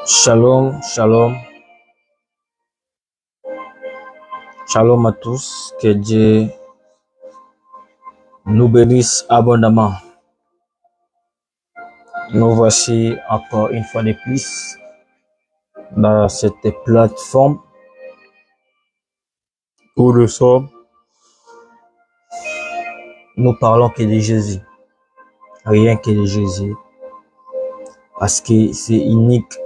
Shalom, shalom, shalom à tous. Que Dieu nous bénisse abondamment. Nous voici encore une fois de plus dans cette plateforme où nous sommes. Nous parlons que de Jésus, rien que de Jésus, parce que c'est unique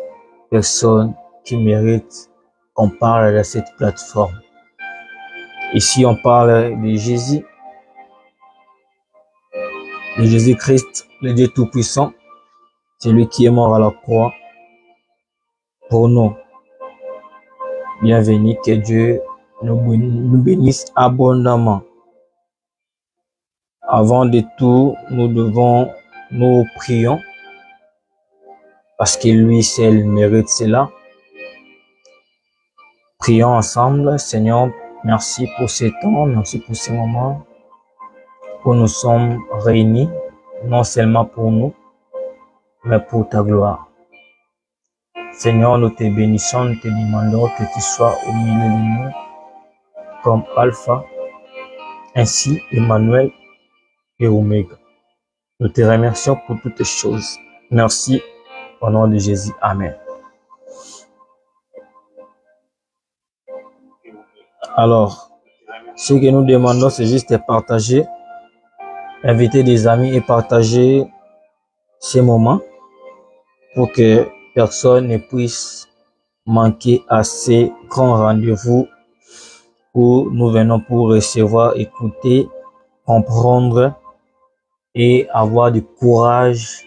personne qui mérite qu'on parle de cette plateforme. Ici, on parle de Jésus, de Jésus-Christ, le Dieu Tout-Puissant, celui qui est mort à la croix pour nous. Bienvenue, que Dieu nous bénisse abondamment. Avant de tout, nous prions, parce que lui seul mérite cela. Prions ensemble. Seigneur, merci pour ce temps, merci pour ce moment où nous sommes réunis, non seulement pour nous, mais pour ta gloire. Seigneur, nous te bénissons, nous te demandons que tu sois au milieu de nous comme Alpha, ainsi Emmanuel et Oméga. Nous te remercions pour toutes choses. Merci au nom de Jésus. Amen. Alors, ce que nous demandons, c'est juste de partager, inviter des amis et partager ces moments pour que personne ne puisse manquer à ces grands rendez-vous où nous venons pour recevoir, écouter, comprendre et avoir du courage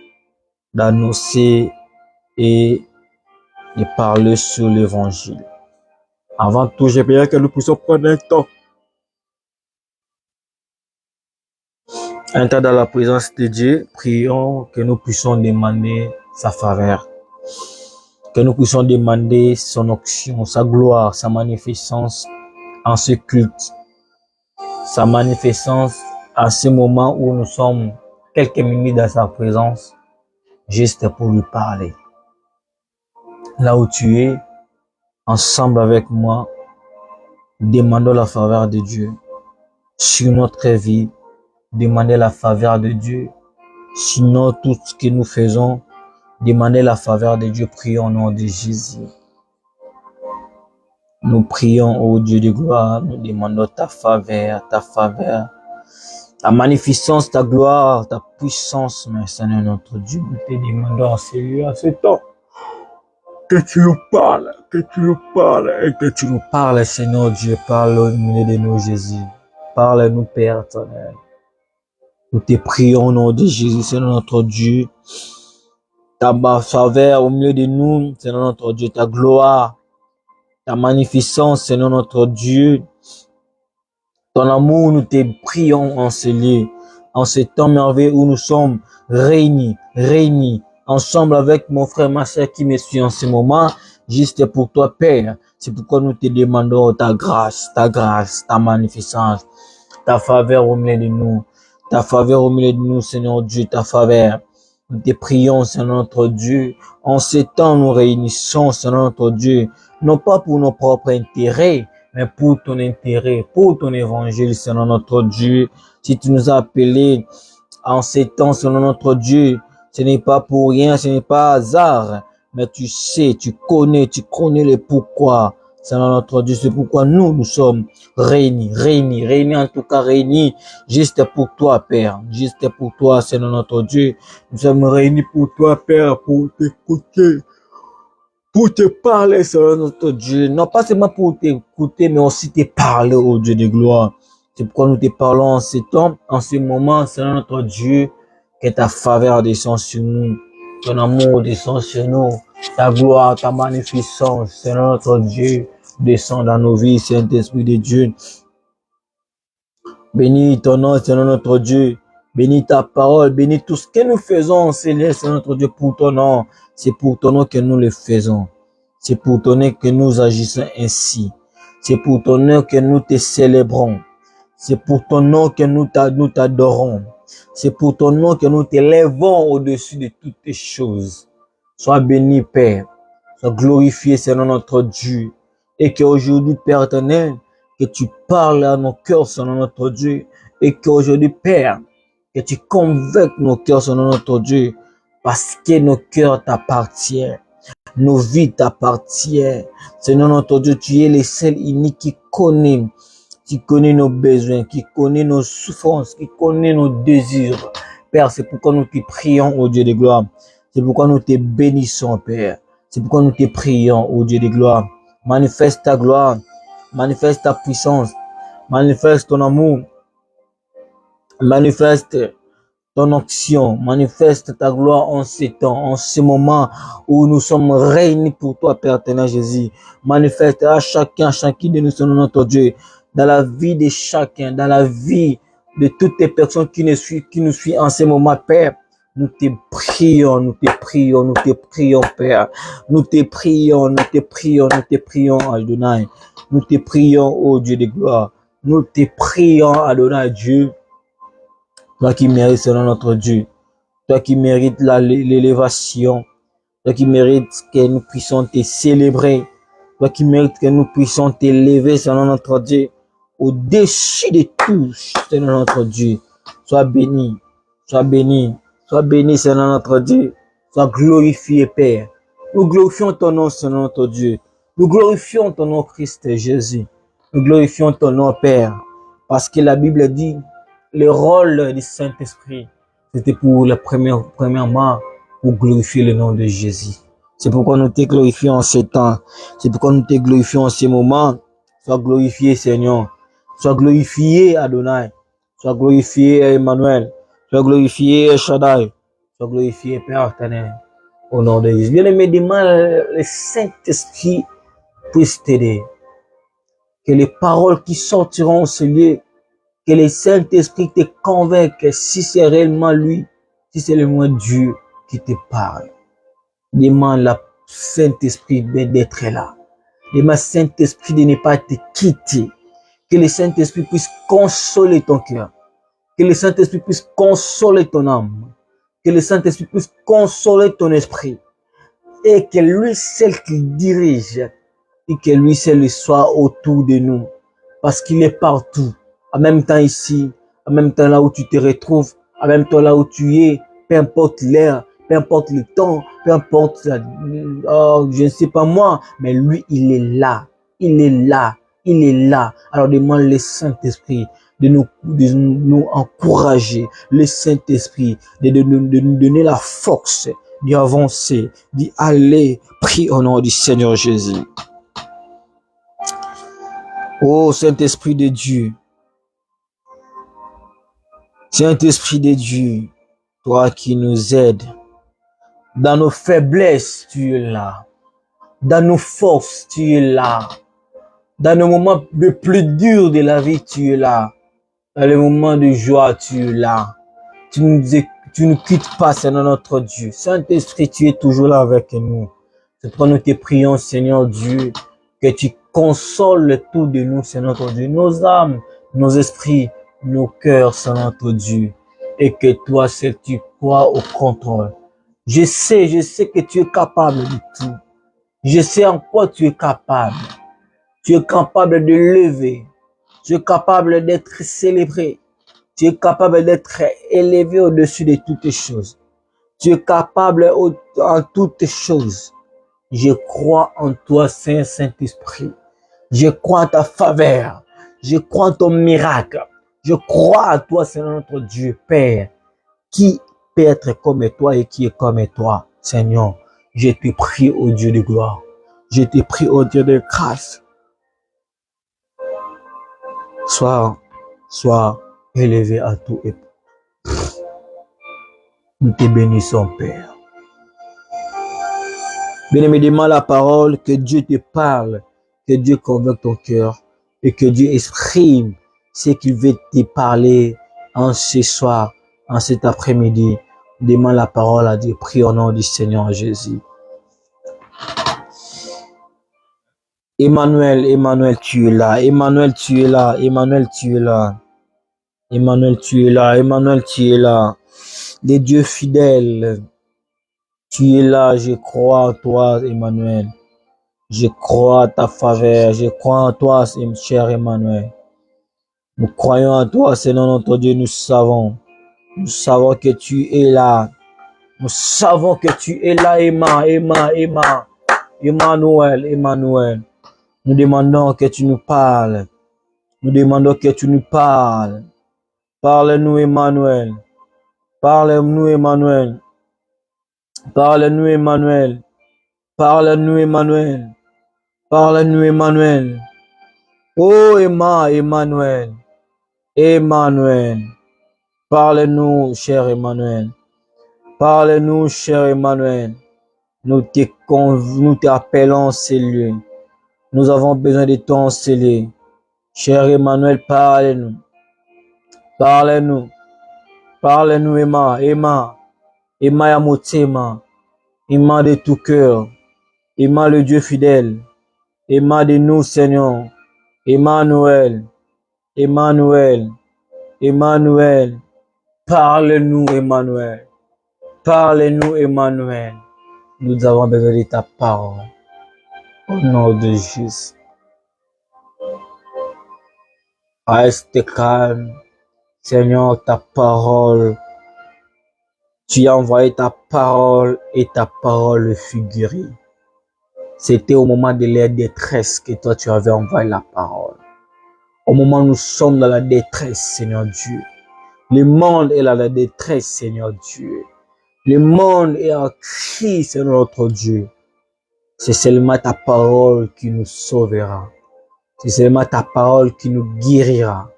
d'annoncer et de parler sur l'évangile. Avant tout, je prie que nous puissions prendre un temps dans la présence de Dieu. Prions que nous puissions demander sa faveur, que nous puissions demander son onction, sa gloire, sa magnificence en ce culte, sa magnificence à ce moment où nous sommes quelques minutes dans sa présence, juste pour lui parler. Là où tu es, ensemble avec moi, demandons la faveur de Dieu sur notre vie, demandez la faveur de Dieu. Sinon, tout ce que nous faisons, demandez la faveur de Dieu. Prions au nom de Jésus. Nous prions au Dieu de gloire. Nous demandons ta faveur, ta magnificence, ta gloire, ta puissance, mais Seigneur notre Dieu. Nous te demandons en ce lieu, en ce temps, que tu nous parles, et que tu nous parles, Seigneur Dieu. Parle au milieu de nous, Jésus. Parle-nous, Père éternel. Nous te prions au nom de Jésus, Seigneur notre Dieu. Ta faveur au milieu de nous, Seigneur notre Dieu. Ta gloire, ta magnificence, Seigneur notre Dieu. Ton amour, nous te prions en ce lieu, en ce temps merveilleux où nous sommes réunis, ensemble avec mon frère, ma soeur qui me suit en ce moment, juste pour toi, Père. C'est pourquoi nous te demandons ta grâce, ta magnificence, ta faveur au milieu de nous. Ta faveur au milieu de nous, Seigneur Dieu, ta faveur. Nous te prions, Seigneur notre Dieu. En ce temps, nous réunissons, Seigneur notre Dieu, non pas pour nos propres intérêts, mais pour ton intérêt, pour ton évangile, Seigneur notre Dieu. Si tu nous as appelés en ces temps, Seigneur notre Dieu, ce n'est pas pour rien, ce n'est pas hasard, mais tu sais, tu connais le pourquoi. Seigneur notre Dieu, c'est pourquoi nous sommes réunis, en tout cas réunis, juste pour toi, Père, juste pour toi, Seigneur notre Dieu. Nous sommes réunis pour toi, Père, pour t'écouter, pour te parler, Seigneur notre Dieu. Non pas seulement pour t'écouter, mais aussi te parler, au Dieu de gloire. C'est pourquoi nous te parlons en ce temps, en ce moment, Seigneur notre Dieu, que ta faveur descend sur nous, ton amour descend sur nous, ta gloire, ta magnificence, Seigneur notre Dieu, descend dans nos vies, Saint-Esprit de Dieu. Bénis ton nom, Seigneur notre Dieu. Bénis ta parole, bénis tout ce que nous faisons, Seigneur notre Dieu, pour ton nom. C'est pour ton nom que nous le faisons. C'est pour ton nom que nous agissons ainsi. C'est pour ton nom que nous te célébrons. C'est pour ton nom que nous t'adorons. C'est pour ton nom que nous t'élèvons au-dessus de toutes les choses. Sois béni, Père. Sois glorifié, Seigneur notre Dieu. Et qu'aujourd'hui, Père éternel, que tu parles à nos cœurs, Seigneur notre Dieu. Et qu'aujourd'hui, Père, que tu convainques nos cœurs, Seigneur notre Dieu. Parce que nos cœurs t'appartiennent. Nos vies t'appartiennent. Seigneur notre Dieu, tu es le seul unique qui connaît nos besoins, qui connaît nos souffrances, qui connaît nos désirs. Père, c'est pourquoi nous te prions, ô Dieu de gloire. C'est pourquoi nous te bénissons, Père. C'est pourquoi nous te prions, ô Dieu de gloire. Manifeste ta gloire, manifeste ta puissance, manifeste ton amour, manifeste ton action, manifeste ta gloire en ces temps, en ce moment où nous sommes réunis pour toi, Père éternel Jésus. Manifeste à chacune de nous, Seigneur notre Dieu, dans la vie de chacun, dans la vie de toutes les personnes qui nous suivent en ce moment, Père. Nous te prions, nous te prions, nous te prions, Père. Nous te prions, nous te prions, nous te prions, Adonai. Nous te prions, ô Dieu de gloire. Nous te prions, Adonai, Dieu. Toi qui mérites, Seigneur notre Dieu. Toi qui mérites l'élévation. Toi qui mérites que nous puissions te célébrer. Toi qui mérites que nous puissions t'élever, Seigneur notre Dieu. Au-dessus de tout, Seigneur notre Dieu. Sois béni. Sois béni. Sois béni, Seigneur notre Dieu. Sois glorifié, Père. Nous glorifions ton nom, Seigneur notre Dieu. Nous glorifions ton nom, Christ Jésus. Nous glorifions ton nom, Père. Parce que la Bible dit, le rôle du Saint-Esprit, c'était pour premièrement, pour glorifier le nom de Jésus. C'est pourquoi nous te glorifions en ce temps. C'est pourquoi nous te glorifions en ce moment. Sois glorifié, Seigneur. Sois glorifié, Adonai. Sois glorifié, Emmanuel. Sois glorifié, Shaddai. Sois glorifié, Père éternel. Au nom de Jésus. Bien-aimé, demande le Saint-Esprit puisse t'aider. Que les paroles qui sortiront ce lieu, que le Saint-Esprit te convainque si c'est réellement lui, si c'est le moins Dieu qui te parle. Demande le Saint-Esprit d'être là. Demande le Saint-Esprit de ne pas te quitter. Que le Saint-Esprit puisse consoler ton cœur. Que le Saint-Esprit puisse consoler ton âme. Que le Saint-Esprit puisse consoler ton esprit. Et que lui seul qui dirige. Et que lui seul soit autour de nous. Parce qu'il est partout. En même temps ici. En même temps là où tu te retrouves. En même temps là où tu es. Peu importe l'heure. Peu importe le temps. Peu importe, je ne sais pas moi. Mais lui, il est là. Il est là. Il est là. Alors demande le Saint-Esprit de nous encourager. Le Saint-Esprit de nous donner la force d'y avancer, d'y aller. Prie au nom du Seigneur Jésus. Oh Saint-Esprit de Dieu. Saint-Esprit de Dieu. Toi qui nous aides. Dans nos faiblesses, tu es là. Dans nos forces, tu es là. Dans les moments les plus durs de la vie, tu es là. Dans les moments de joie, tu es là. Tu ne quittes pas, Seigneur notre Dieu. Saint-Esprit, tu es toujours là avec nous. C'est pourquoi nous te prions, Seigneur Dieu, que tu consoles tout de nous, Seigneur notre Dieu. Nos âmes, nos esprits, nos cœurs, Seigneur notre Dieu. Et que toi, seul, tu crois au contrôle. Je sais que tu es capable de tout. Je sais en quoi tu es capable. Tu es capable de lever. Tu es capable d'être célébré. Tu es capable d'être élevé au-dessus de toutes choses. Tu es capable en toutes choses. Je crois en toi, Saint-Esprit. Je crois en ta faveur. Je crois en ton miracle. Je crois en toi, Seigneur notre Dieu, Père. Qui peut être comme toi et qui est comme toi, Seigneur. Je te prie, ô Dieu de gloire. Je te prie, ô Dieu de grâce. Sois élevé à tout et nous te bénissons, Père. Bien-aimé, demande la parole, que Dieu te parle, que Dieu convainque ton cœur et que Dieu exprime ce qu'il veut te parler en ce soir, en cet après-midi. Demande la parole à Dieu. Prie au nom du Seigneur Jésus. Emmanuel, Emmanuel, tu es là. Emmanuel, tu es là. Emmanuel, tu es là. Emmanuel, tu es là. Emmanuel, tu es là. Les dieux fidèles, tu es là. Je crois en toi, Emmanuel. Je crois à ta faveur. Je crois en toi, cher Emmanuel. Nous croyons en toi, Seigneur notre Dieu. Nous savons que tu es là. Nous savons que tu es là, Emmanuel. Nous demandons que tu nous parles. Nous demandons que tu nous parles. Parle-nous, Emmanuel. Parle-nous, Emmanuel. Parle-nous, Emmanuel. Parle-nous, Emmanuel. Parle-nous, Emmanuel. Oh, Emmanuel. Emmanuel. Parle-nous, cher Emmanuel. Parle-nous, cher Emmanuel. Nous t'appelons en ces lieux. Nous avons besoin de toi en ces lieux. Cher Emmanuel, parle-nous. Parle-nous. Parle-nous, Emma Yamotema. Emma de tout cœur. Emma le Dieu fidèle. Emma de nous, Seigneur. Emmanuel. Parle-nous, Emmanuel. Parle-nous, Emmanuel. Nous avons besoin de ta parole. Au nom de Jésus. Reste calme. Seigneur, ta parole. Tu as envoyé ta parole et ta parole fut guérie. C'était au moment de la détresse que toi tu avais envoyé la parole. Au moment où nous sommes dans la détresse, Seigneur Dieu. Le monde est dans la détresse, Seigneur Dieu. Le monde est en cri, Seigneur notre Dieu. C'est seulement ta parole qui nous sauvera. C'est seulement ta parole qui nous guérira.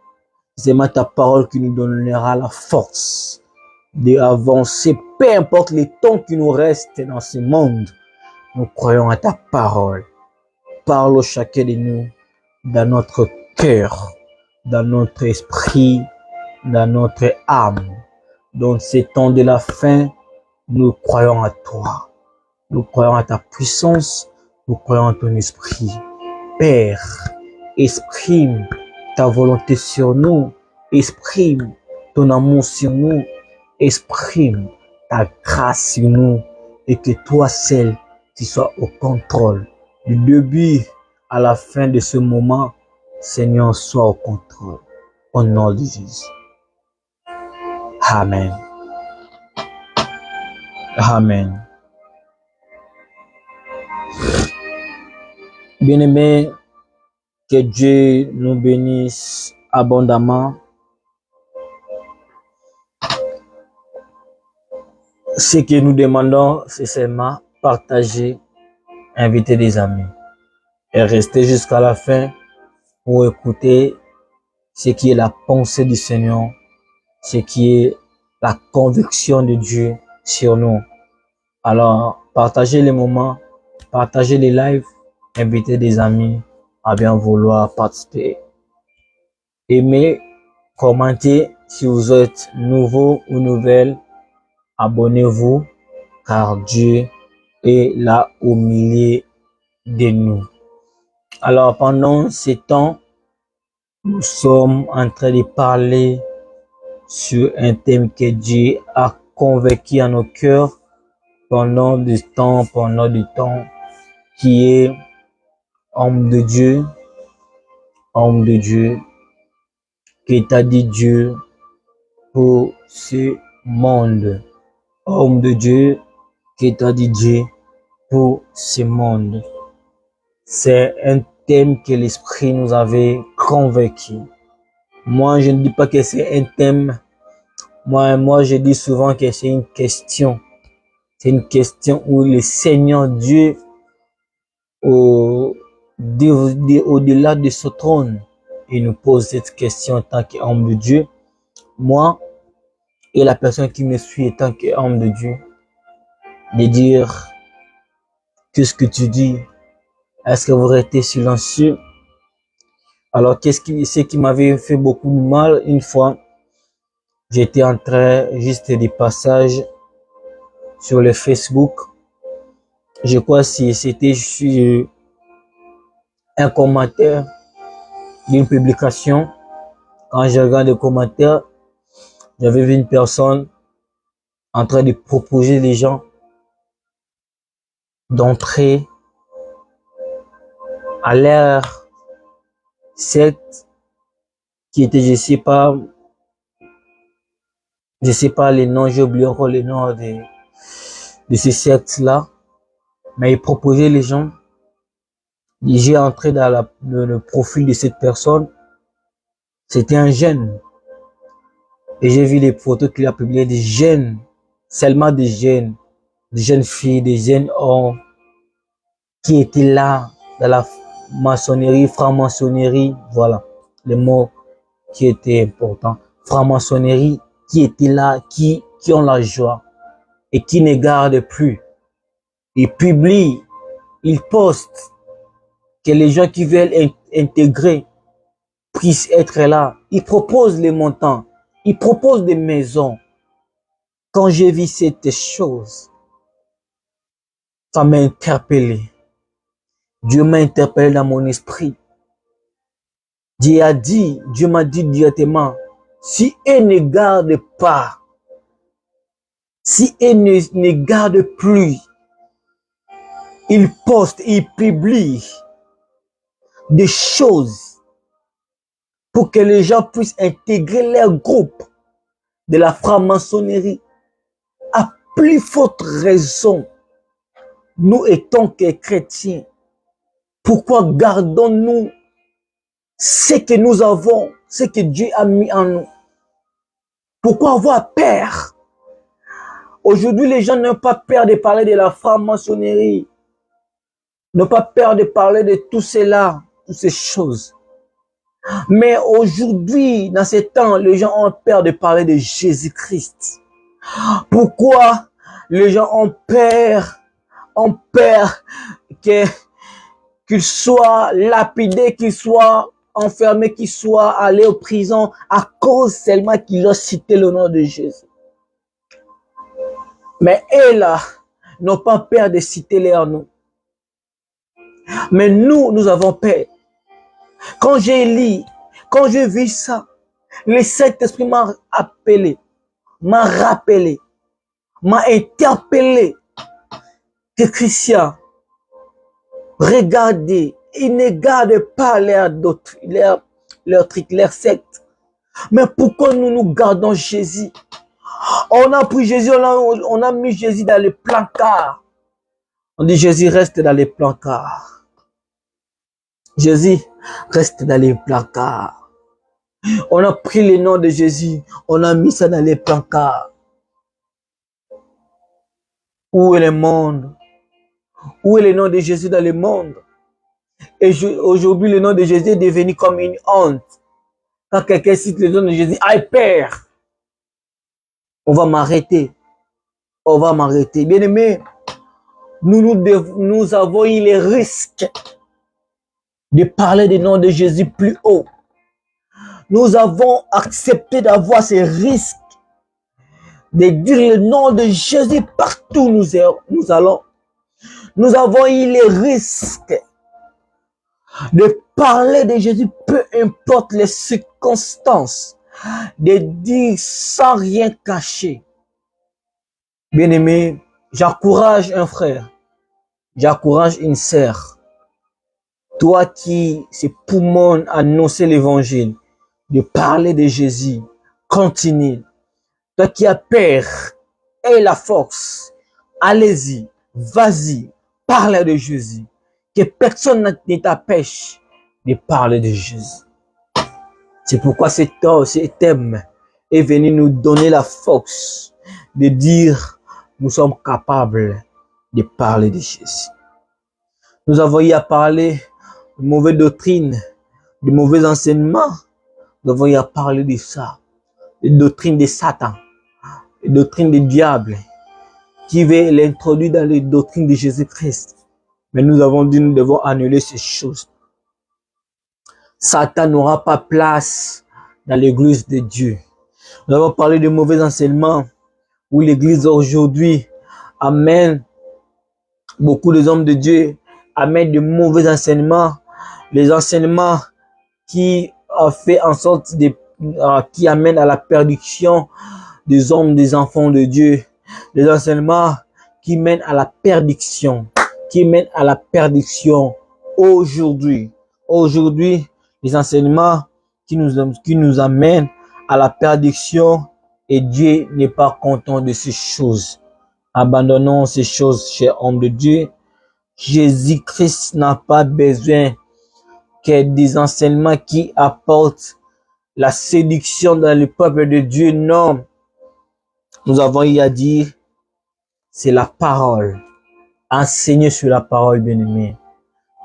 C'est seulement ta parole qui nous donnera la force d'avancer, peu importe les temps qui nous restent dans ce monde. Nous croyons à ta parole. Parle au chacun de nous, dans notre cœur, dans notre esprit, dans notre âme. Dans ces temps de la fin, nous croyons à toi. Nous croyons à ta puissance. Nous croyons à ton esprit. Père, exprime ta volonté sur nous. Exprime ton amour sur nous. Exprime ta grâce sur nous. Et que toi seul, tu sois au contrôle. Du début à la fin de ce moment, Seigneur, sois au contrôle. Au nom de Jésus. Amen. Amen. Bien-aimés, que Dieu nous bénisse abondamment. Ce que nous demandons, c'est seulement partager, inviter des amis et rester jusqu'à la fin pour écouter ce qui est la pensée du Seigneur, ce qui est la conviction de Dieu sur nous. Alors, partagez les moments, partagez les lives, invitez des amis à bien vouloir participer. Aimez, commentez si vous êtes nouveau ou nouvelle. Abonnez-vous car Dieu est là au milieu de nous. Alors, pendant ces temps, nous sommes en train de parler sur un thème que Dieu a convaincu à nos cœurs pendant du temps, qui est homme de Dieu, qui t'a dit Dieu pour ce monde. Homme de Dieu, qui t'a dit Dieu pour ce monde. C'est un thème que l'Esprit nous avait convaincu. Moi, je ne dis pas que c'est un thème. Moi, je dis souvent que c'est une question. C'est une question où le Seigneur Dieu, au-delà de ce trône, il nous pose cette question en tant qu'homme de Dieu. Moi et la personne qui me suit en tant qu'homme de Dieu, de dire, qu'est-ce que tu dis? Est-ce que vous restez silencieux? Alors, ce qui m'avait fait beaucoup de mal, une fois, j'étais en train juste des passages sur le Facebook. Je crois si c'était sur un commentaire d'une publication Quand je regarde les commentaires, j'avais vu une personne en train de proposer les gens d'entrer à leur secte qui était, je sais pas les noms, j'ai oublié encore les noms de ces sectes-là, mais il proposait les gens. J'ai entré dans le profil de cette personne. C'était un jeune. Et j'ai vu les photos qu'il a publiées des jeunes, seulement des jeunes filles, des jeunes hommes qui étaient là dans la maçonnerie, franc-maçonnerie, voilà, les mots qui étaient importants. Franc-maçonnerie, qui étaient là, qui ont la joie et qui ne gardent plus. Ils publient, ils postent que les gens qui veulent intégrer puissent être là. Ils proposent les montants, ils proposent des maisons. Quand j'ai vu cette chose, ça m'a interpellé. Dieu m'a interpellé dans mon esprit. Dieu m'a dit directement, si elle ne garde pas, si elle ne garde plus, il poste, il publie des choses pour que les gens puissent intégrer leur groupe de la franc-maçonnerie. À plus forte raison, nous étant que chrétiens, pourquoi gardons-nous ce que nous avons, ce que Dieu a mis en nous? Pourquoi avoir peur? Aujourd'hui, les gens n'ont pas peur de parler de la franc-maçonnerie, n'ont pas peur de parler de tout cela, toutes ces choses. Mais aujourd'hui, dans ces temps, les gens ont peur de parler de Jésus-Christ. Pourquoi les gens ont peur qu'ils soient lapidés, qu'ils soient enfermés, qu'ils soient allés en prison à cause seulement qu'ils ont cité le nom de Jésus. Mais eux là, n'ont pas peur de citer leur nom. Mais nous avons peur. Quand j'ai lu, quand j'ai vu ça, le Saint-Esprit m'a appelé, m'a rappelé, m'a interpellé que Christian, regardez, ils ne gardent pas leur truc, leur secte. Mais pourquoi nous gardons Jésus? On a pris Jésus, on a mis Jésus dans les plancards. On dit Jésus reste dans les plancards. Jésus reste dans les placards. On a pris le nom de Jésus, on a mis ça dans les placards. Où est le monde? Où est le nom de Jésus dans le monde? Et aujourd'hui, le nom de Jésus est devenu comme une honte. Quand quelqu'un cite le nom de Jésus, aïe Père, on va m'arrêter. On va m'arrêter. Bien aimé, nous avons eu les risques de parler du nom de Jésus plus haut. Nous avons accepté d'avoir ces risques de dire le nom de Jésus partout où nous allons. Nous avons eu les risques de parler de Jésus, peu importe les circonstances, de dire sans rien cacher. Bien-aimé, j'encourage un frère, j'encourage une sœur. Toi qui se poumonne à annoncer l'évangile, de parler de Jésus, continue. Toi qui as peur, aie la force, allez-y, vas-y, parle de Jésus. Que personne ne t'empêche de parler de Jésus. C'est pourquoi cet thème est venu nous donner la force de dire nous sommes capables de parler de Jésus. Nous avons eu à parler de mauvaises doctrines, de mauvais enseignements. Nous avons eu à parler de ça, de doctrines de Satan, de doctrines du diable, qui veut l'introduire dans les doctrines de Jésus-Christ. Mais nous avons dit, nous devons annuler ces choses. Satan n'aura pas place dans l'église de Dieu. Nous avons parlé de mauvais enseignements, où l'église aujourd'hui amène beaucoup de hommes de Dieu, amène de mauvais enseignements, les enseignements qui ont fait en sorte de qui amènent à la perdition des hommes, des enfants de Dieu. Les enseignements qui mènent à la perdition, qui mènent à la perdition aujourd'hui. Aujourd'hui, les enseignements qui nous amènent à la perdition, et Dieu n'est pas content de ces choses. Abandonnons ces choses, chers hommes de Dieu. Jésus-Christ n'a pas besoin que des enseignements qui apportent la séduction dans le peuple de Dieu. Non, nous avons eu à dire, c'est la parole. Enseignez sur la parole, bien-aimés.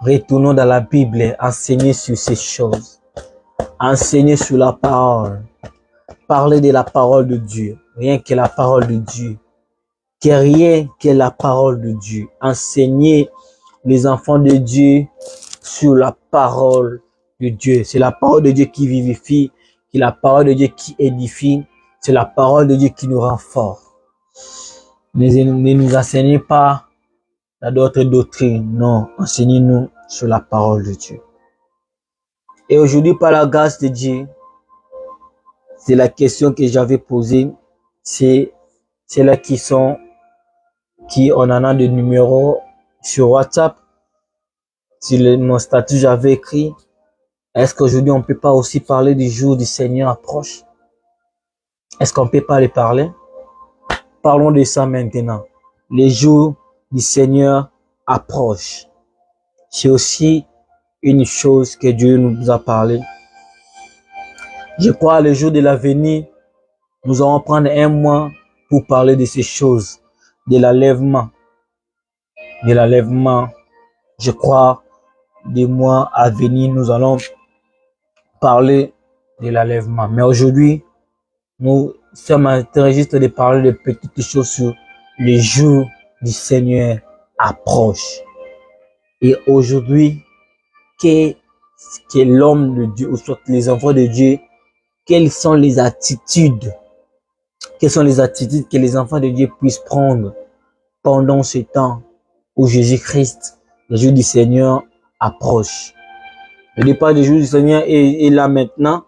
Retournons dans la Bible, enseignez sur ces choses. Enseignez sur la parole. Parlez de la parole de Dieu. Rien que la parole de Dieu. Que rien que la parole de Dieu. Enseignez les enfants de Dieu sur la parole de Dieu. C'est la parole de Dieu qui vivifie. C'est la parole de Dieu qui édifie. C'est la parole de Dieu qui nous rend forts. Ne nous enseignez pas d'autres doctrines. Non, enseignez-nous sur la parole de Dieu. Et aujourd'hui, par la grâce de Dieu, c'est la question que j'avais posée. C'est là qui on en a des numéros sur WhatsApp. Sur mon statut, j'avais écrit, est-ce qu'aujourd'hui on peut pas aussi parler du jour du Seigneur approche? Est-ce qu'on peut pas les parler? Parlons de ça maintenant. Les jours du Seigneur approchent. C'est aussi une chose que Dieu nous a parlé. Je crois le jour de l'avenir, nous allons prendre un mois pour parler de ces choses, de l'enlèvement. De l'enlèvement, je crois, des mois à venir, nous allons parler de l'enlèvement. Mais aujourd'hui, nous sommes intéressés juste de parler de petites choses sur les jours du Seigneur approche. Et aujourd'hui, que l'homme de Dieu, ou soit les enfants de Dieu, quelles sont les attitudes que les enfants de Dieu puissent prendre pendant ce temps où Jésus-Christ, le jour du Seigneur, approche. Le départ du jour du Seigneur est là maintenant,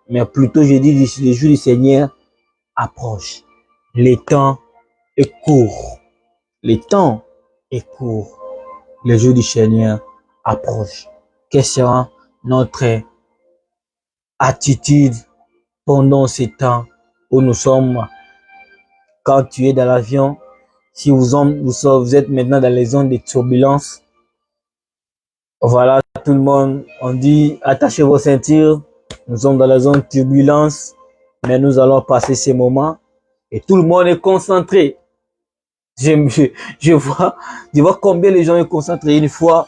mais plutôt je dis le jour du Seigneur approche. Le temps est court. Le temps est court. Le jour du Seigneur approche. Quelle sera notre attitude pendant ce temps où nous sommes? Quand tu es dans l'avion, si vous êtes maintenant dans les zones de turbulence, voilà, tout le monde, on dit attachez vos ceintures, nous sommes dans la zone de turbulence, mais nous allons passer ces moments et tout le monde est concentré. Je vois combien les gens sont concentrés. Une fois,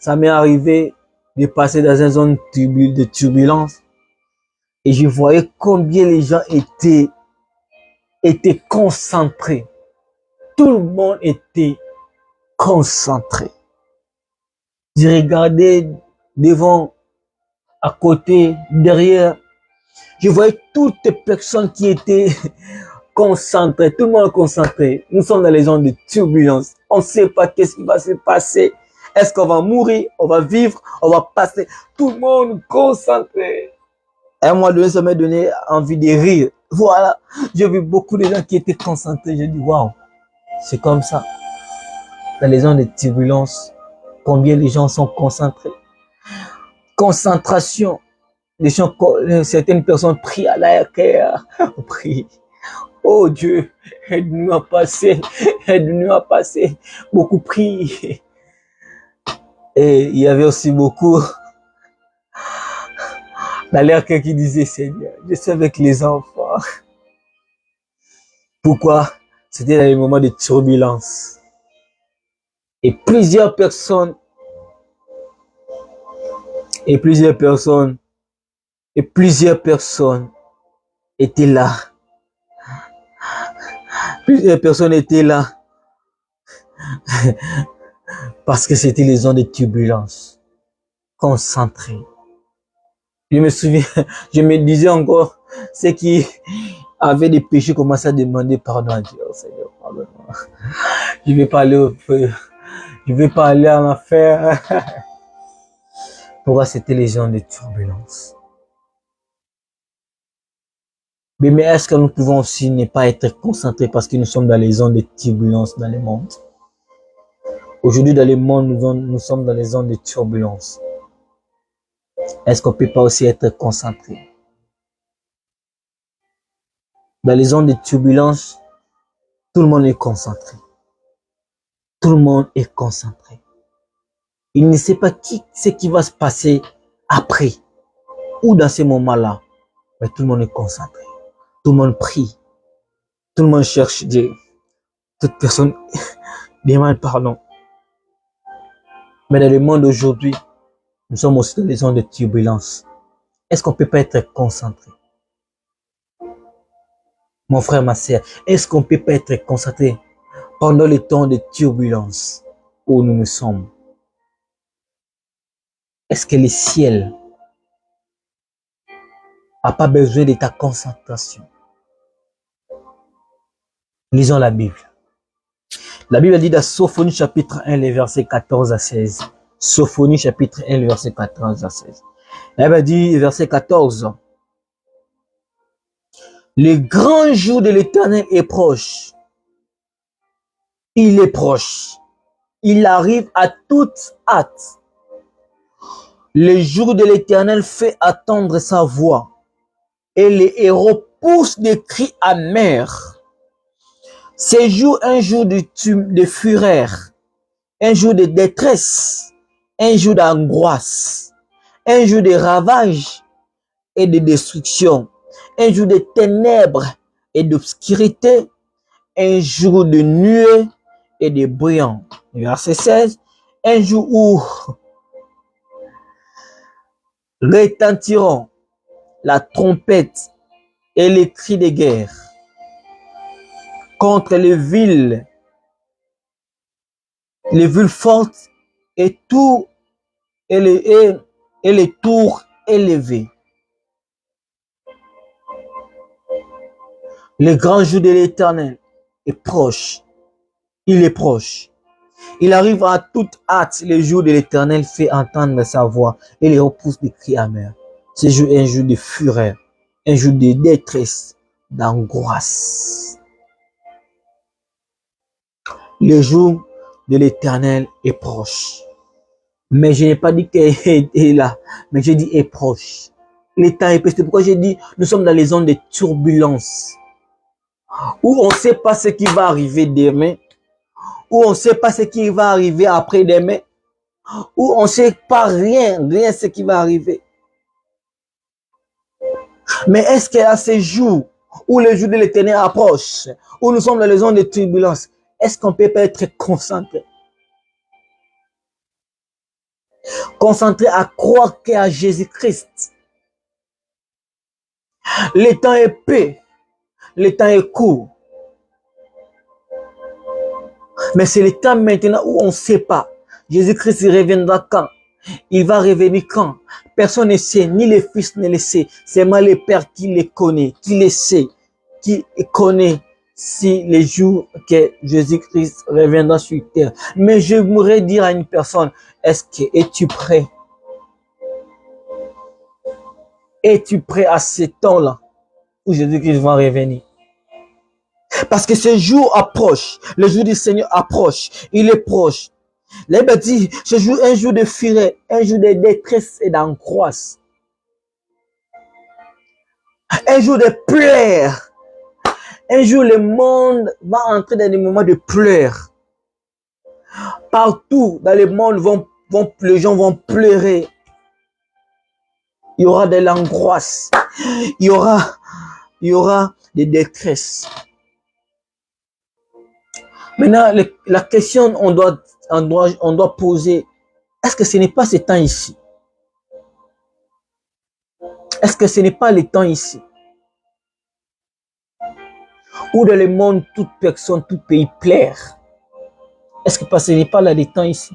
ça m'est arrivé de passer dans une zone de turbulence et je voyais combien les gens étaient concentrés. Tout le monde était concentré. Je regardais devant, à côté, derrière. Je voyais toutes les personnes qui étaient concentrées. Tout le monde est concentré. Nous sommes dans les zones de turbulence. On ne sait pas qu'est-ce qui va se passer. Est-ce qu'on va mourir? On va vivre? On va passer? Tout le monde concentré. Et à un moment donné, ça m'a donné envie de rire. Voilà. J'ai vu beaucoup de gens qui étaents concentrés. J'ai dit, waouh, c'est comme ça. Dans les zones de turbulence, combien les gens sont concentrés. Concentration. Certaines personnes prient à la cœur. Prient. Oh Dieu, aide-nous à passer. Aide-nous à passer. Beaucoup prient. Et il y avait aussi beaucoup dans leur cœur qui disait, Seigneur, je suis avec les enfants. Pourquoi? C'était dans les moments de turbulence. Et plusieurs personnes étaient là. Plusieurs personnes étaient là. Parce que c'était les zones de turbulence. Concentrés. Je me souviens, je me disais encore, ceux qui avaient des péchés commençaient à demander pardon à Dieu. Oh Seigneur, pardonne-moi. Je vais pas aller au feu. Je vais pas aller en enfer. Pourquoi c'était les gens de turbulence? Mais est-ce que nous pouvons aussi ne pas être concentrés parce que nous sommes dans les zones de turbulence dans le monde? Aujourd'hui, dans le monde, nous sommes dans les zones de turbulence. Est-ce qu'on ne peut pas aussi être concentré? Dans les zones de turbulence, tout le monde est concentré. Tout le monde est concentré. Il ne sait pas ce qui va se passer après ou dans ces moments-là. Mais tout le monde est concentré. Tout le monde prie. Tout le monde cherche Dieu. Toute personne demande pardon. Mais dans le monde d'aujourd'hui, nous sommes aussi dans les zones de turbulence. Est-ce qu'on ne peut pas être concentré? Mon frère, ma sœur, est-ce qu'on ne peut pas être concentré pendant les temps de turbulence où nous sommes? Est-ce que le ciel n'a pas besoin de ta concentration? Lisons la Bible. La Bible dit dans Sophonie chapitre 1, les versets 14 à 16. Sophonie chapitre 1, les versets 14 à 16. La Bible dit, verset 14. Le grand jour de l'Éternel est proche. Il est proche. Il arrive à toute hâte. Le jour de l'Éternel fait attendre sa voix. Et les héros poussent des cris amers. C'est un jour de fureur, un jour de détresse, un jour d'angoisse, un jour de ravage et de destruction, un jour de ténèbres et d'obscurité, un jour de nuée et de brillant. Verset 16, un jour où retentiront la trompette et les cris de guerre contre les villes fortes et tout et les tours élevées. Le grand jour de l'Éternel est proche. Il est proche. Il arrive à toute hâte. Le jour de l'Éternel fait entendre sa voix et les repousse des cris amers. C'est un jour de fureur, un jour de détresse, d'angoisse. Le jour de l'Éternel est proche. Mais je n'ai pas dit qu'il est là, mais j'ai dit est proche. Le temps est proche. C'est pourquoi j'ai dit nous sommes dans les zones de turbulence où on ne sait pas ce qui va arriver demain, où on ne sait pas ce qui va arriver après-demain, où on ne sait pas rien ce qui va arriver. Mais est-ce qu'à ces jours où le jour de l'Éternel approche, où nous sommes dans les zones de turbulence, est-ce qu'on peut pas être concentré? Concentré à croire qu'à Jésus-Christ. Le temps est peu, le temps est court. Mais c'est le temps maintenant où on ne sait pas. Jésus-Christ reviendra quand? Il va revenir quand? Personne ne sait, ni le Fils ne le sait. C'est moi le Père qui le connaît, qui le sait, qui connaît si les jours que Jésus-Christ reviendra sur terre. Mais je voudrais dire à une personne, es-tu prêt? Es-tu prêt à ce temps-là où Jésus-Christ va revenir? Parce que ce jour approche, le jour du Seigneur approche, il est proche. La Bible dit, ce jour, un jour de fureur, un jour de détresse et d'angoisse. Un jour de pleurs. Un jour, le monde va entrer dans des moments de pleurs. Partout dans le monde, les gens vont pleurer. Il y aura de l'angoisse. Il y aura des détresses. Maintenant, la question on doit poser, est-ce que ce n'est pas ce temps ici? Est-ce que ce n'est pas le temps ici? Où dans le monde, toute personne, tout pays pleure. Est-ce que ce n'est pas là le temps ici?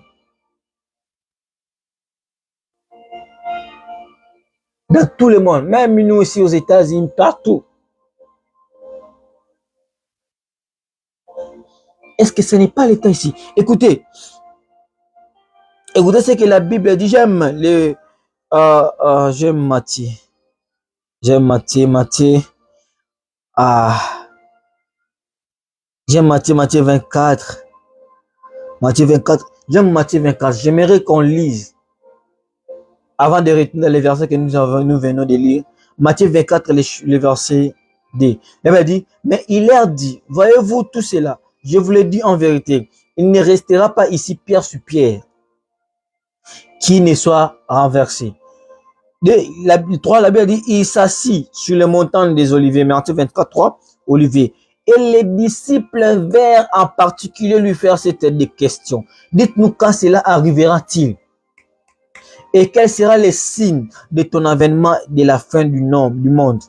Dans tout le monde, même nous ici aux États-Unis, partout. Est-ce que ce n'est pas le temps ici? Écoutez ce que la Bible dit. J'aime Matthieu. J'aime Matthieu. Ah, j'aime Matthieu 24. Matthieu 24. J'aime Matthieu 24. J'aimerais qu'on lise, avant de retourner dans les versets que nous venons de lire. Matthieu 24, le verset D. Il va dire, mais il leur dit, voyez-vous tout cela, je vous le dis en vérité, il ne restera pas ici pierre sur pierre qui ne soit renversé. La Bible dit, il s'assit sur le montant des oliviers, Matthieu 24, 3, oliviers. Et les disciples vinrent en particulier lui faire cette question. Dites-nous quand cela arrivera-t-il? Et quel sera le signe de ton avènement de la fin du monde?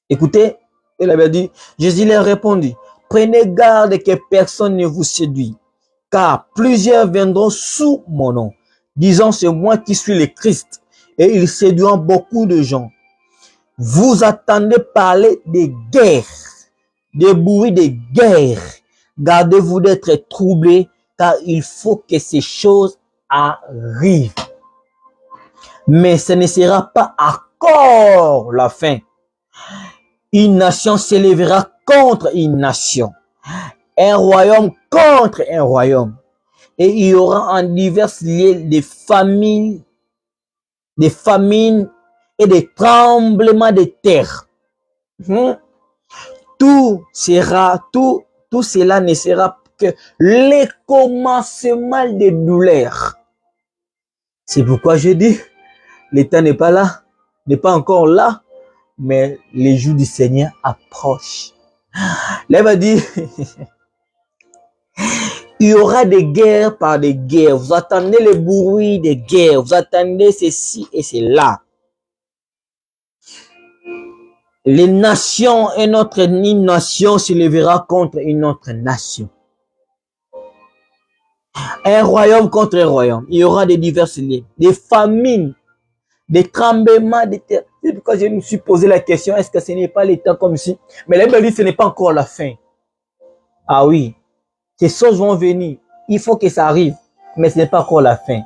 Écoutez, il avait dit, Jésus leur répondit, prenez garde que personne ne vous séduise, car plusieurs viendront sous mon nom, disant c'est moi qui suis le Christ, et ils séduiront beaucoup de gens. Vous attendez parler de guerre, de bruit de guerre. Gardez-vous d'être troublés, car il faut que ces choses arrivent. Mais ce ne sera pas encore la fin. Une nation s'élèvera contre une nation, un royaume contre un royaume. Et il y aura en divers lieux des famines et des tremblements de terre. Tout cela ne sera que le commencement des douleurs. C'est pourquoi je dis, le temps n'est pas là, n'est pas encore là, mais les jours du Seigneur approchent. Là, il va dire, il y aura des guerres par des guerres. Vous attendez le bruit des guerres. Vous attendez ceci et cela. Les nations, une nation se lèvera contre une autre nation. Un royaume contre un royaume. Il y aura des diverses liens, des famines, des tremblements de terre. C'est pourquoi je me suis posé la question, est-ce que ce n'est pas le temps comme si... Mais la Bible dit, ce n'est pas encore la fin. Ah oui, ces choses vont venir. Il faut que ça arrive, mais ce n'est pas encore la fin.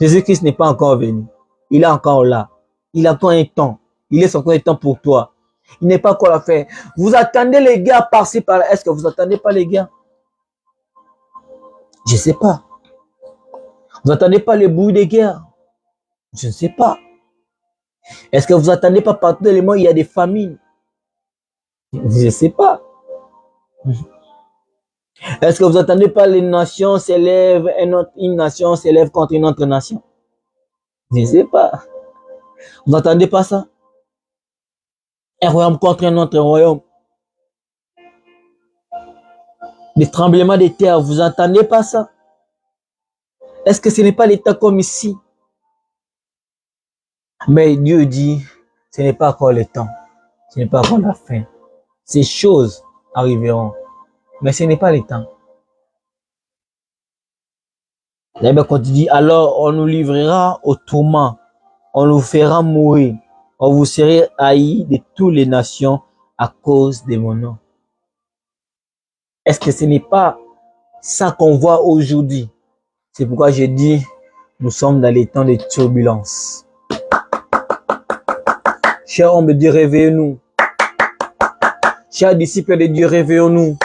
Jésus-Christ n'est pas encore venu. Il est encore là. Il a encore un temps. Il laisse encore un temps pour toi. Il n'est pas encore la fin. Vous attendez les guerres par-ci, par-là. Est-ce que vous attendez pas les guerres? Je ne sais pas. Vous attendez pas le bruit des guerres? Je ne sais pas. Est-ce que vous attendez pas partout dans le monde, il y a des famines? Je ne sais pas. Est-ce que vous attendez pas les nations s'élèvent, une nation s'élève contre une autre nation? Je ne sais pas. Vous n'entendez pas ça? Un royaume contre un autre royaume. Des tremblements de terre, vous n'entendez pas ça? Est-ce que ce n'est pas l'état comme ici? Mais Dieu dit, ce n'est pas encore le temps. Ce n'est pas encore la fin. Ces choses arriveront. Mais ce n'est pas le temps. La Bible continue, alors on nous livrera au tourment. On nous fera mourir. On vous serez haïs de toutes les nations à cause de mon nom. Est-ce que ce n'est pas ça qu'on voit aujourd'hui? C'est pourquoi je dis, nous sommes dans les temps de turbulence. Chers hommes de Dieu, réveillez-nous. Chers disciples de Dieu, réveillons-nous.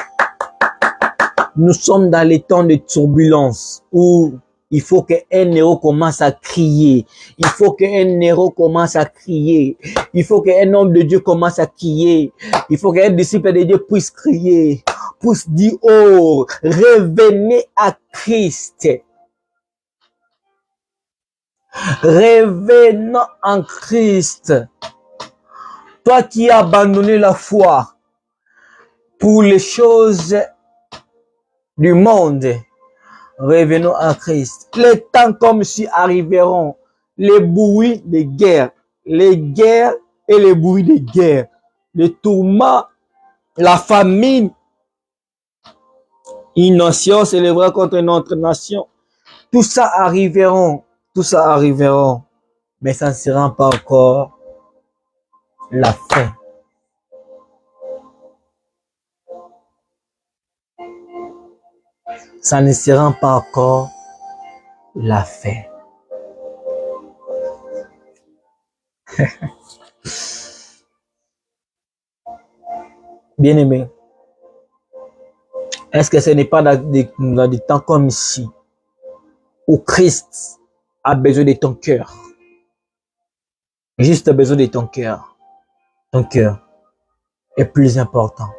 Nous sommes dans les temps de turbulence où il faut qu'un héros commence à crier. Il faut qu'un héros commence à crier. Il faut qu'un homme de Dieu commence à crier. Il faut qu'un disciple de Dieu puisse crier. Puisse dire, oh, revenez à Christ. Revenons en Christ. Toi qui as abandonné la foi pour les choses du monde, revenons à Christ. Les temps comme si arriveront, les bruits de guerre, les guerres et les bruits de guerre, les tourments, la famine. Une nation s'élèvera contre une autre nation. Tout ça arriveront, mais ça ne sera pas encore la fin. Ça ne sera pas encore la fin. Bien-aimé, est-ce que ce n'est pas dans des temps comme ici où Christ a besoin de ton cœur? Juste besoin de ton cœur. Ton cœur est plus important.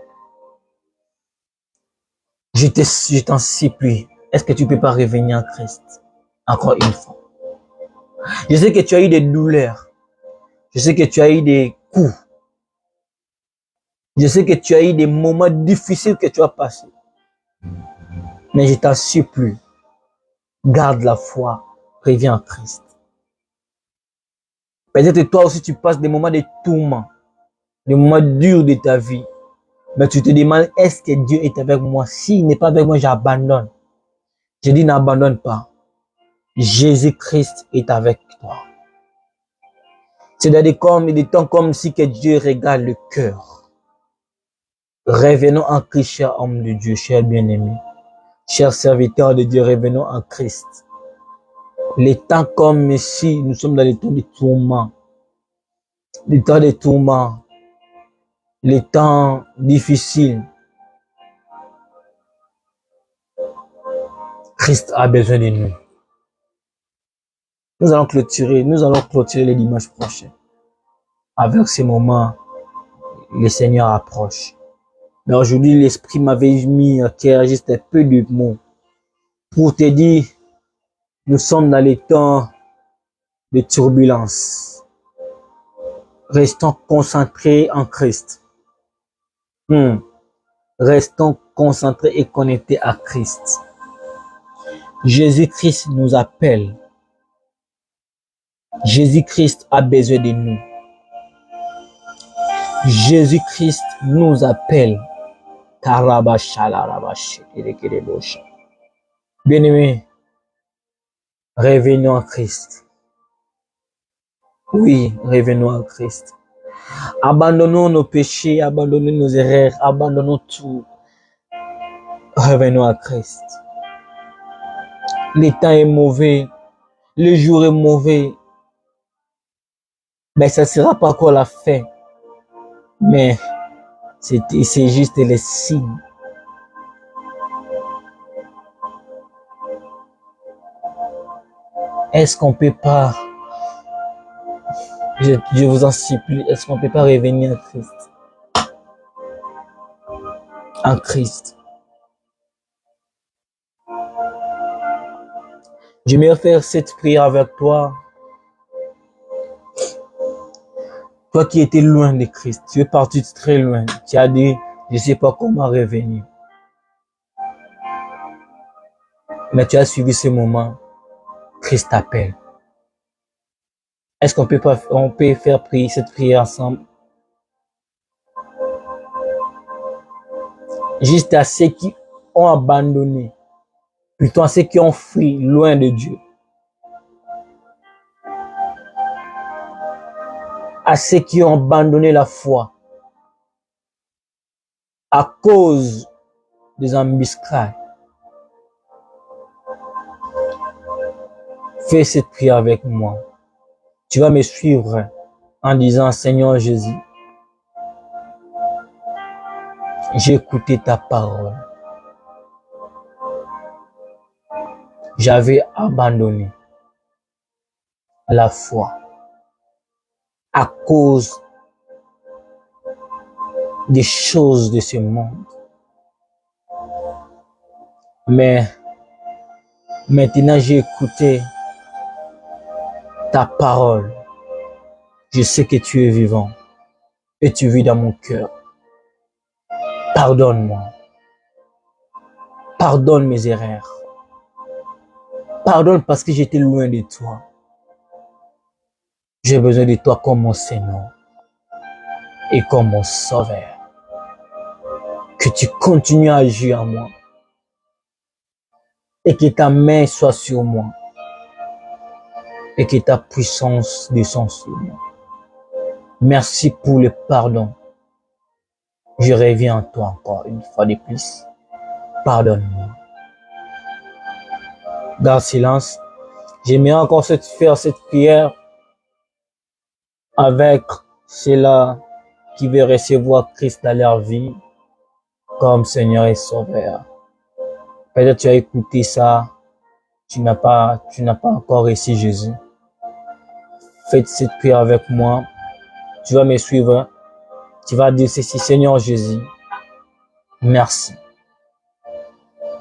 Je t'en supplie. Est-ce que tu peux pas revenir en Christ? Encore une fois. Je sais que tu as eu des douleurs. Je sais que tu as eu des coups. Je sais que tu as eu des moments difficiles que tu as passés. Mais je t'en supplie. Garde la foi. Reviens en Christ. Peut-être toi aussi tu passes des moments de tourment. Des moments durs de ta vie. Mais tu te demandes, est-ce que Dieu est avec moi? S'il n'est pas avec moi, j'abandonne. Je dis, n'abandonne pas. Jésus-Christ est avec toi. C'est dans des temps comme si que Dieu regarde le cœur. Revenons en Christ, cher homme de Dieu, cher bien-aimé. Cher serviteur de Dieu, revenons en Christ. Les temps comme ici, nous sommes dans les temps de tourment. Les temps de tourment. Les temps difficiles. Christ a besoin de nous. Nous allons clôturer les dimanches prochains. Avec ces moments, le Seigneur approche. Mais aujourd'hui, l'Esprit m'avait mis à cœur juste un peu de mots pour te dire, nous sommes dans les temps de turbulence. Restons concentrés en Christ. Restons concentrés et connectés à Christ. Jésus-Christ nous appelle. Jésus-Christ a besoin de nous. Jésus-Christ nous appelle. Bien-aimés, revenons à Christ. Oui, revenons à Christ. Abandonnons nos péchés, abandonnons nos erreurs, abandonnons tout. Revenons à Christ. Le temps est mauvais, le jour est mauvais, mais ça ne sera pas encore la fin. Mais c'est juste les signes. Est-ce qu'on peut pas, je vous en supplie, est-ce qu'on peut pas revenir à Christ? En Christ. J'aimerais faire cette prière avec toi. Toi qui étais loin de Christ, tu es parti très loin. Tu as dit, je ne sais pas comment revenir. Mais tu as suivi ce moment. Christ t'appelle. Est-ce qu'on peut faire prier cette prière ensemble? Juste à ceux qui ont abandonné, plutôt à ceux qui ont fui loin de Dieu. À ceux qui ont abandonné la foi à cause des embuscades. Fais cette prière avec moi. Tu vas me suivre en disant, Seigneur Jésus, j'ai écouté ta parole. J'avais abandonné la foi à cause des choses de ce monde. Mais maintenant j'ai écouté ta parole. Je sais que tu es vivant et tu vis dans mon cœur. Pardonne-moi. Pardonne mes erreurs. Pardonne parce que j'étais loin de toi. J'ai besoin de toi comme mon Seigneur et comme mon Sauveur. Que tu continues à agir en moi et que ta main soit sur moi et que ta puissance descende sur moi. Merci pour le pardon. Je reviens en toi encore une fois de plus. Pardonne-moi. Dans le silence, j'aimerais encore faire cette prière avec ceux-là qui veulent recevoir Christ dans leur vie. comme Seigneur et Sauveur. Peut-être tu as écouté ça, tu n'as pas encore reçu Jésus. Faites cette prière avec moi. Tu vas me suivre. Tu vas dire ceci: Seigneur Jésus, merci.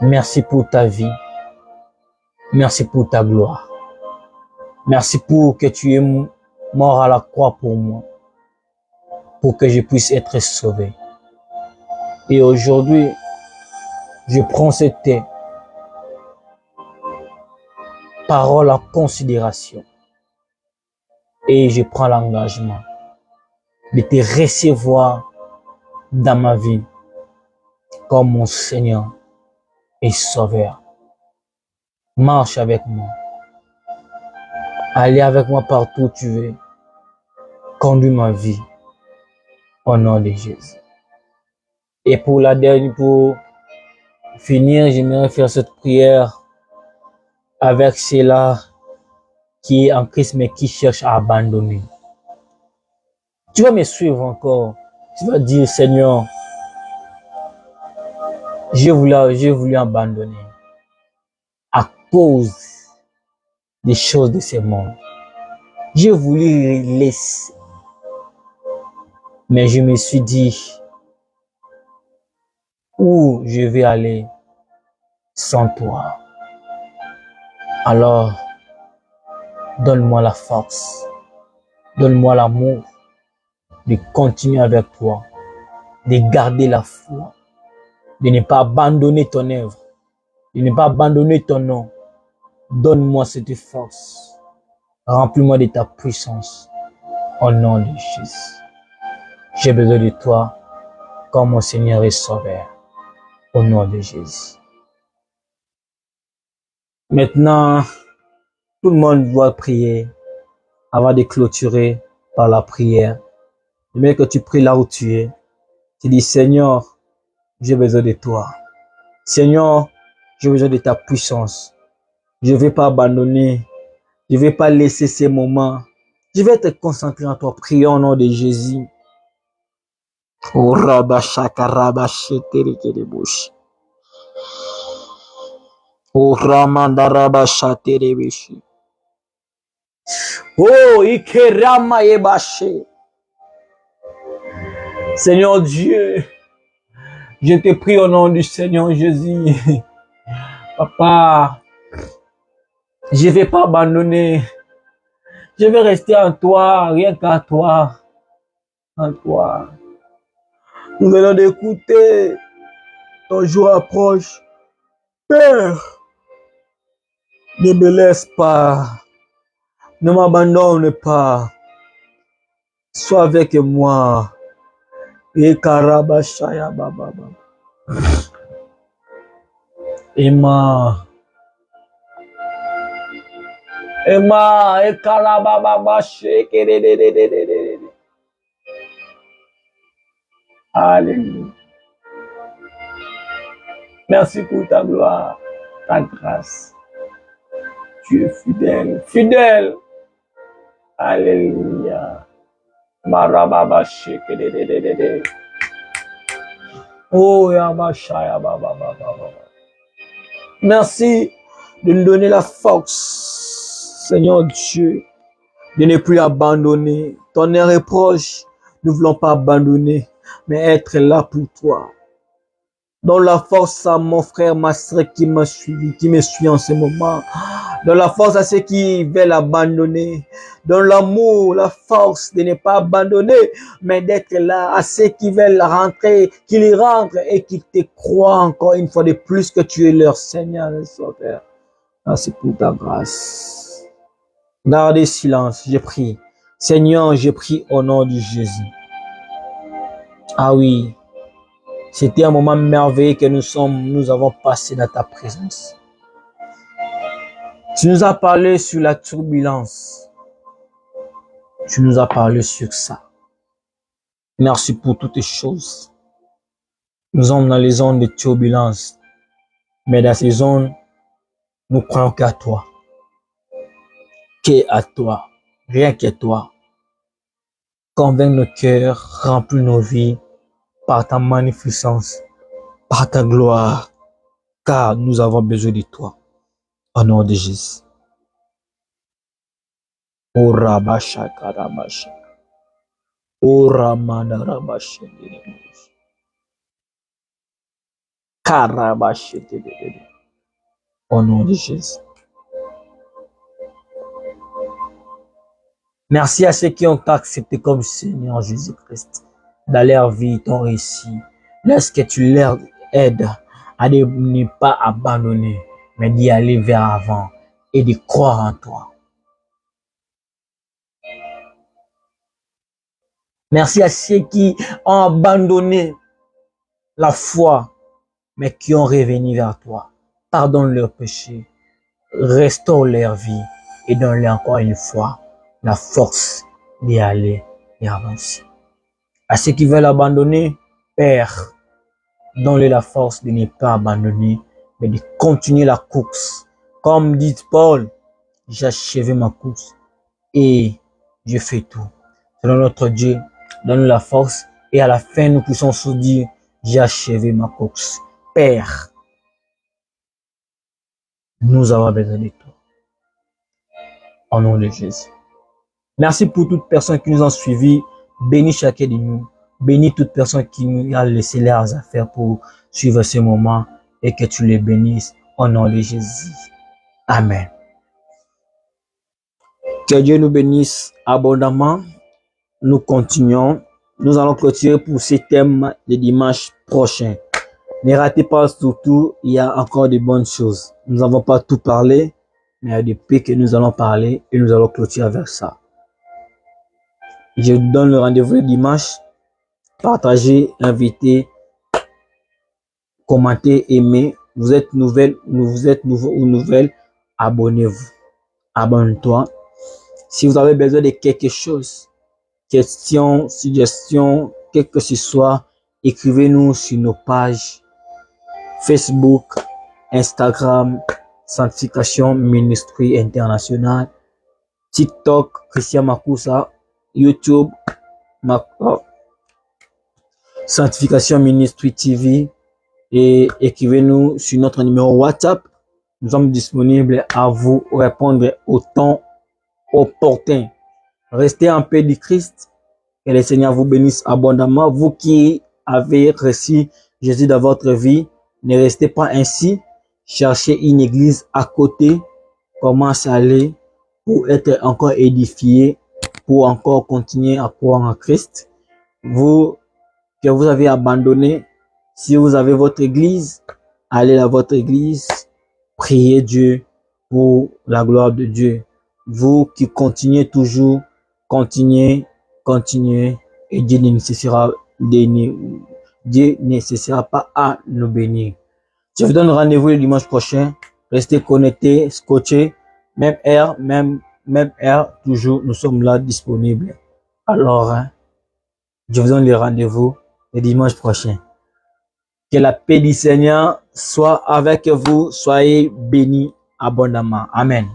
Merci pour ta vie. Merci pour ta gloire. Merci pour que tu es mort à la croix pour moi, pour que je puisse être sauvé. Et aujourd'hui, je prends cette parole en considération et je prends l'engagement de te recevoir dans ma vie comme mon Seigneur et Sauveur. Marche avec moi. Allez avec moi partout où tu veux. Conduis ma vie au nom de Jésus. Et pour finir, j'aimerais faire cette prière avec ceux-là qui est en Christ mais qui cherche à abandonner. Tu vas me suivre encore. Tu vas dire: Seigneur, j'ai voulu abandonner à cause des choses de ce monde. J'ai voulu laisser. Mais je me suis dit, où je vais aller sans toi? Alors, donne-moi la force, donne-moi l'amour de continuer avec toi, de garder la foi, de ne pas abandonner ton œuvre, de ne pas abandonner ton nom. Donne-moi cette force. Remplis-moi de ta puissance au nom de Jésus. J'ai besoin de toi comme mon Seigneur et Sauveur au nom de Jésus. Maintenant, tout le monde doit prier avant de clôturer par la prière. J'aimerais que tu pries là où tu es. Tu dis: Seigneur, j'ai besoin de toi. Seigneur, j'ai besoin de ta puissance. Je ne vais pas abandonner. Je ne vais pas laisser ces moments. Je vais te concentrer en toi. Prions au nom de Jésus. Oh, Rabashaka, Rabasheterekerebush. Oh, Ramanda, Rabashaterebishi. Oh, Ikerama Yebashi. Seigneur Dieu, je te prie au nom du Seigneur Jésus. Papa, je ne vais pas abandonner. Je vais rester en toi, rien qu'à toi. En toi. Nous venons d'écouter. Ton jour approche. Père, ne me laisse pas. Ne m'abandonne pas. Sois avec moi. Et Karabashaya Baba. Emma, et Karababa Shake. Alléluia. Merci pour ta gloire, ta grâce. Tu es fidèle, fidèle. Alléluia. Marababa Shake. Oh, Yamashaya Baba. Merci de nous donner la force, Seigneur Dieu, de ne plus abandonner. Ton heure est proche. Nous ne voulons pas abandonner, mais être là pour toi. Donne la force à mon frère, ma soeur qui m'a suivi, qui me suit en ce moment. Donne la force à ceux qui veulent abandonner. Donne l'amour, la force de ne pas abandonner, mais d'être là à ceux qui veulent rentrer, qu'ils rentrent et qui te croient encore une fois de plus que tu es leur Seigneur et Sauveur. Merci pour ta grâce. Gardez silence, je prie. Seigneur, je prie au nom de Jésus. Ah oui. C'était un moment merveilleux que nous avons passé dans ta présence. Tu nous as parlé sur la turbulence. Tu nous as parlé sur ça. Merci pour toutes les choses. Nous sommes dans les zones de turbulence. Mais dans ces zones, nous croyons qu'à toi. Qu'à toi. Rien qu'à toi. Convainc nos cœurs, remplis nos vies par ta magnificence par ta gloire, car nous avons besoin de toi. Au nom de Jésus. O Rabasha Karabasha. O Ramana Rabasha. Karabasha. Au nom de Jésus. Merci à ceux qui ont accepté comme Seigneur Jésus-Christ dans leur vie, ton récit. Laisse que tu leur aides à ne pas abandonner, mais d'y aller vers avant et de croire en toi. Merci à ceux qui ont abandonné la foi, mais qui ont revenu vers toi. Pardonne leurs péchés, restaure leur vie et donne-leur encore une fois la force d'y aller et avancer. À ceux qui veulent abandonner, Père, donne-leur la force de ne pas abandonner, mais de continuer la course. Comme dit Paul, j'ai achevé ma course et je fais tout. Selon notre Dieu, donne-nous la force et à la fin, nous puissions se dire, j'ai achevé ma course. Père, nous avons besoin de toi. Au nom de Jésus. Merci pour toutes personnes qui nous ont suivis. Bénis chacun de nous. Bénis toute personne qui nous a laissé leurs affaires pour suivre ce moment et que tu les bénisses au nom de Jésus. Amen. Que Dieu nous bénisse abondamment. Nous continuons. Nous allons clôturer pour ce thème le dimanche prochain. Ne ratez pas surtout, il y a encore de bonnes choses. Nous n'avons pas tout parlé, mais il y a des pays que nous allons parler et nous allons clôturer avec ça. Je vous donne le rendez-vous le dimanche. Partagez, invitez, commentez, aimez. Vous êtes nouveau ou nouvelle, abonnez-vous. Abonne-toi. Si vous avez besoin de quelque chose, questions, suggestions, quel que ce soit, écrivez-nous sur nos pages Facebook, Instagram, Sanctification Ministry International, TikTok, Christian Makusa, YouTube, Sanctification Ministry TV et écrivez-nous sur notre numéro WhatsApp. Nous sommes disponibles à vous répondre au temps opportun. Restez en paix du Christ et le Seigneur vous bénisse abondamment. Vous qui avez reçu Jésus dans votre vie, ne restez pas ainsi. Cherchez une église à côté. Commencez à aller pour être encore édifié, pour encore continuer à croire en Christ. Vous que vous avez abandonné, si vous avez votre église, allez à votre église, priez Dieu pour la gloire de Dieu. Vous qui continuez toujours, continuez et Dieu ne cessera pas à nous bénir. Je vous donne rendez-vous le dimanche prochain. Restez connectés, scotchés, même heure, toujours, nous sommes là disponibles. Alors, je vous donne le rendez-vous le dimanche prochain. Que la paix du Seigneur soit avec vous. Soyez bénis abondamment. Amen.